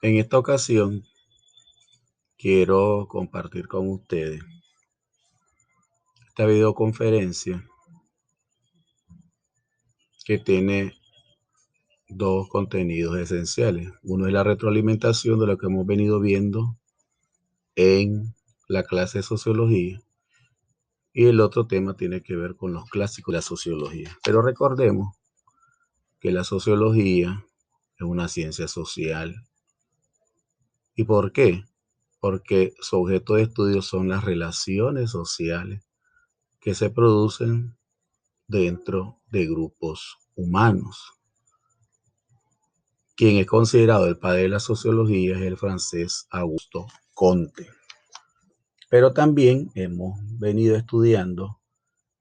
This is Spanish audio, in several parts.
En esta ocasión quiero compartir con ustedes esta videoconferencia que tiene dos contenidos esenciales. Uno es la retroalimentación de lo que hemos venido viendo en la clase de sociología y el otro tema tiene que ver con los clásicos de la sociología. Pero recordemos que la sociología es una ciencia social. ¿Y por qué? Porque su objeto de estudio son las relaciones sociales que se producen dentro de grupos humanos. Quien es considerado el padre de la sociología es el francés Auguste Comte. Pero también hemos venido estudiando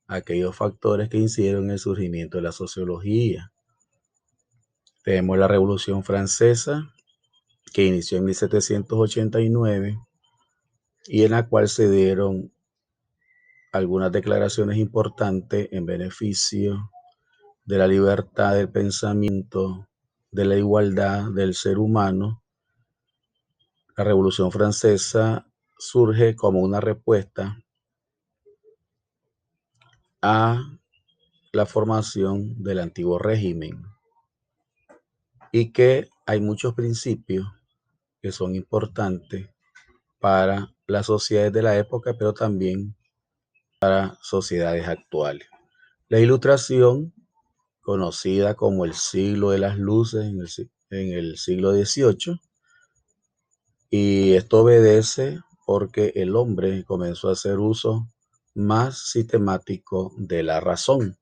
aquellos factores que incidieron en el surgimiento de la sociología. Tenemos la Revolución Francesa, que inició en 1789 y en la cual se dieron algunas declaraciones importantes en beneficio de la libertad del pensamiento, de la igualdad del ser humano. La Revolución Francesa surge como una respuesta a la formación del antiguo régimen y que hay muchos principios que son importantes para las sociedades de la época, pero también para sociedades actuales. La Ilustración, conocida como el siglo de las luces en el siglo XVIII, y esto obedece porque el hombre comenzó a hacer uso más sistemático de la razón.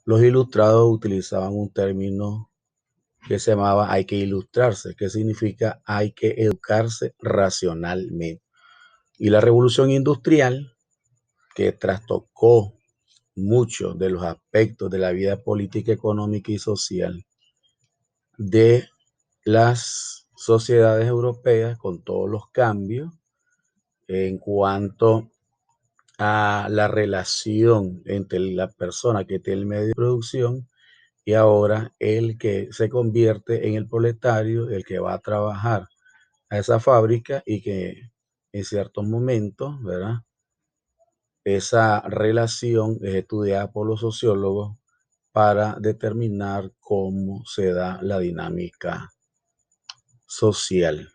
Los ilustrados utilizaban un término que se llamaba hay que ilustrarse, que significa hay que educarse racionalmente. Y la revolución industrial, que trastocó muchos de los aspectos de la vida política, económica y social de las sociedades europeas, con todos los cambios en cuanto a la relación entre la persona que tiene el medio de producción y ahora el que se convierte en el proletario, el que va a trabajar a esa fábrica y que en ciertos momentos, ¿verdad? Esa relación es estudiada por los sociólogos para determinar cómo se da la dinámica social.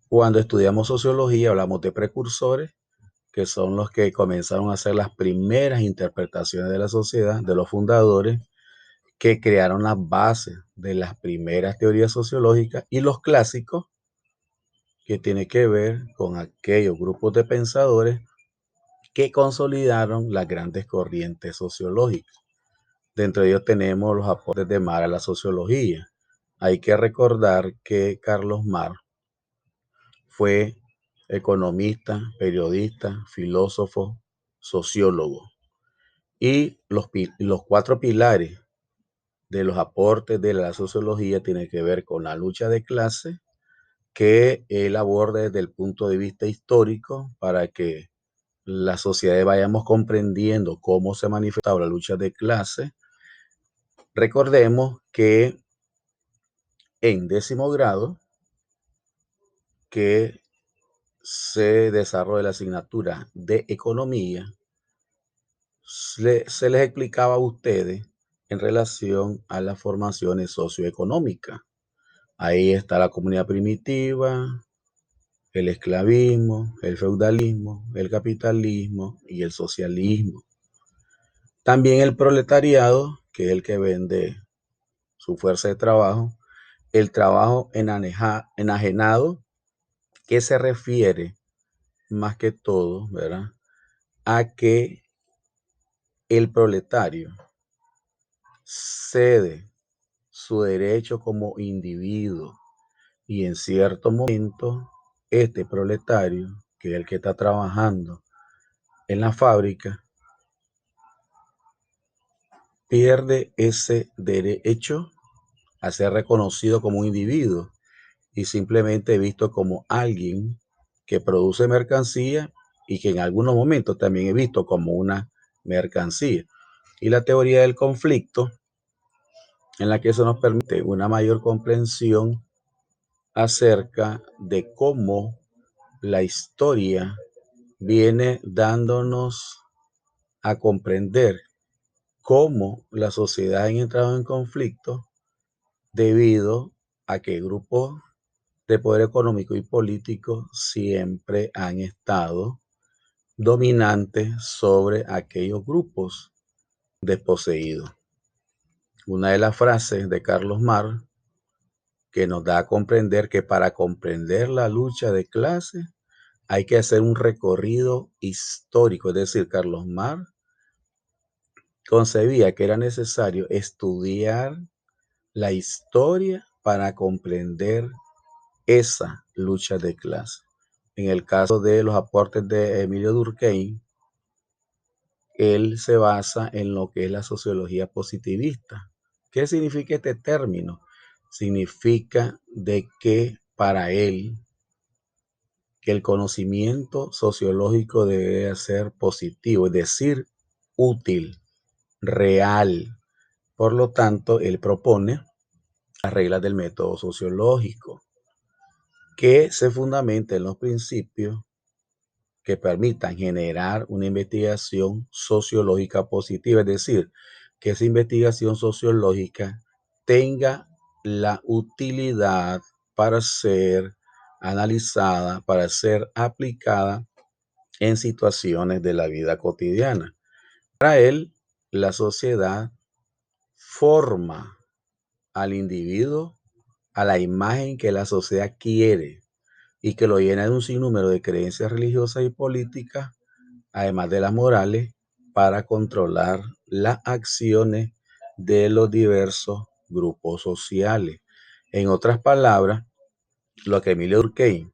Cuando estudiamos sociología hablamos de precursores, que son los que comenzaron a hacer las primeras interpretaciones de la sociedad, de los fundadores, que crearon las bases de las primeras teorías sociológicas, y los clásicos, que tiene que ver con aquellos grupos de pensadores que consolidaron las grandes corrientes sociológicas. Dentro de ellos tenemos los aportes de Marx a la sociología. Hay que recordar que Carlos Marx fue economista, periodista, filósofo, sociólogo. Y los cuatro pilares de los aportes de la sociología tienen que ver con la lucha de clase, que él aborda desde el punto de vista histórico para que la sociedad vayamos comprendiendo cómo se ha manifestado la lucha de clase. Recordemos que en 10º grado que se desarrolla la asignatura de economía, se les explicaba a ustedes en relación a las formaciones socioeconómicas. Ahí está la comunidad primitiva, el esclavismo, el feudalismo, el capitalismo y el socialismo. También el proletariado, que es el que vende su fuerza de trabajo, el trabajo enajenado, que se refiere más que todo, ¿verdad?, a que el proletario cede su derecho como individuo y en cierto momento este proletario, que es el que está trabajando en la fábrica, pierde ese derecho a ser reconocido como un individuo y simplemente visto como alguien que produce mercancía y que en algunos momentos también es visto como una mercancía. Y la teoría del conflicto en la que se nos permite una mayor comprensión acerca de cómo la historia viene dándonos a comprender cómo la sociedad ha entrado en conflicto debido a que grupos de poder económico y político siempre han estado dominantes sobre aquellos grupos desposeídos. Una de las frases de Carlos Marx que nos da a comprender que para comprender la lucha de clases hay que hacer un recorrido histórico, es decir, Carlos Marx concebía que era necesario estudiar la historia para comprender esa lucha de clase. En el caso de los aportes de Emilio Durkheim, él se basa en lo que es la sociología positivista. ¿Qué significa este término? Significa de que para él que el conocimiento sociológico debe ser positivo, es decir, útil, real. Por lo tanto, él propone las reglas del método sociológico, que se fundamenta en los principios que permitan generar una investigación sociológica positiva, es decir, que esa investigación sociológica tenga la utilidad para ser analizada, para ser aplicada en situaciones de la vida cotidiana. Para él, la sociedad forma al individuo a la imagen que la sociedad quiere y que lo llena de un sinnúmero de creencias religiosas y políticas, además de las morales, para controlar las acciones de los diversos grupos sociales. En otras palabras, lo que Emilio Durkheim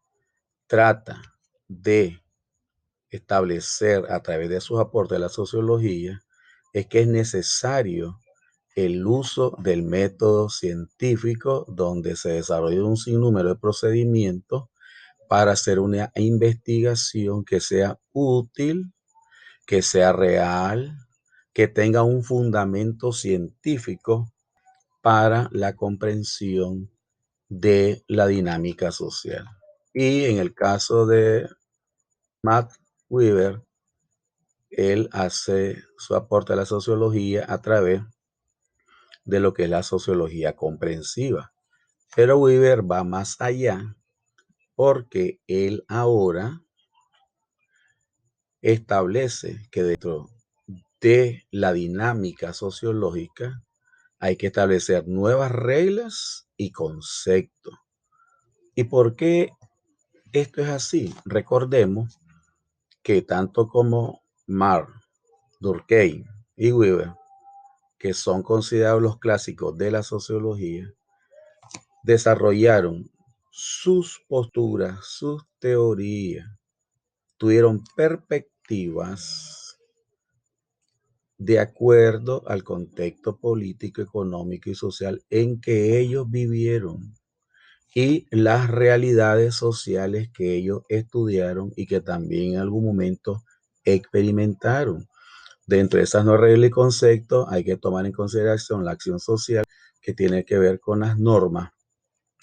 trata de establecer a través de sus aportes a la sociología es que es necesario el uso del método científico donde se desarrolla un sinnúmero de procedimientos para hacer una investigación que sea útil, que sea real, que tenga un fundamento científico para la comprensión de la dinámica social. Y en el caso de Max Weber, él hace su aporte a la sociología a través de lo que es la sociología comprensiva. Pero Weber va más allá porque él ahora establece que dentro de la dinámica sociológica hay que establecer nuevas reglas y conceptos. ¿Y por qué esto es así? Recordemos que tanto como Marx, Durkheim y Weber, que son considerados los clásicos de la sociología, desarrollaron sus posturas, sus teorías, tuvieron perspectivas de acuerdo al contexto político, económico y social en que ellos vivieron y las realidades sociales que ellos estudiaron y que también en algún momento experimentaron. Dentro de esas nuevas reglas y conceptos hay que tomar en consideración la acción social que tiene que ver con las normas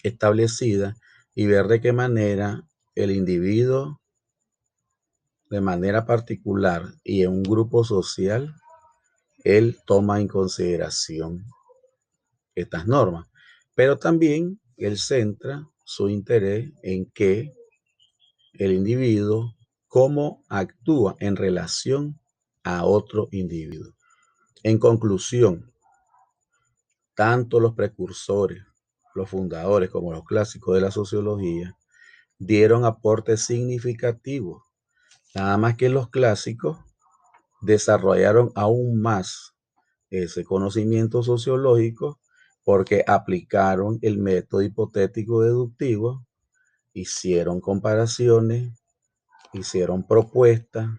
establecidas y ver de qué manera el individuo de manera particular y en un grupo social, él toma en consideración estas normas. Pero también él centra su interés en que el individuo, cómo actúa en relación a otro individuo. En conclusión, tanto los precursores, los fundadores como los clásicos de la sociología dieron aportes significativos. Nada más que los clásicos desarrollaron aún más ese conocimiento sociológico porque aplicaron el método hipotético deductivo, hicieron comparaciones, hicieron propuestas,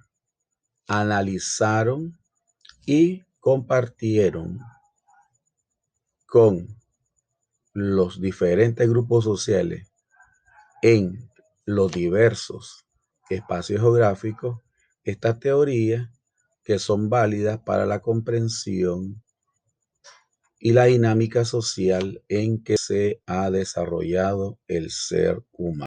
analizaron y compartieron con los diferentes grupos sociales en los diversos espacios geográficos estas teorías que son válidas para la comprensión y la dinámica social en que se ha desarrollado el ser humano.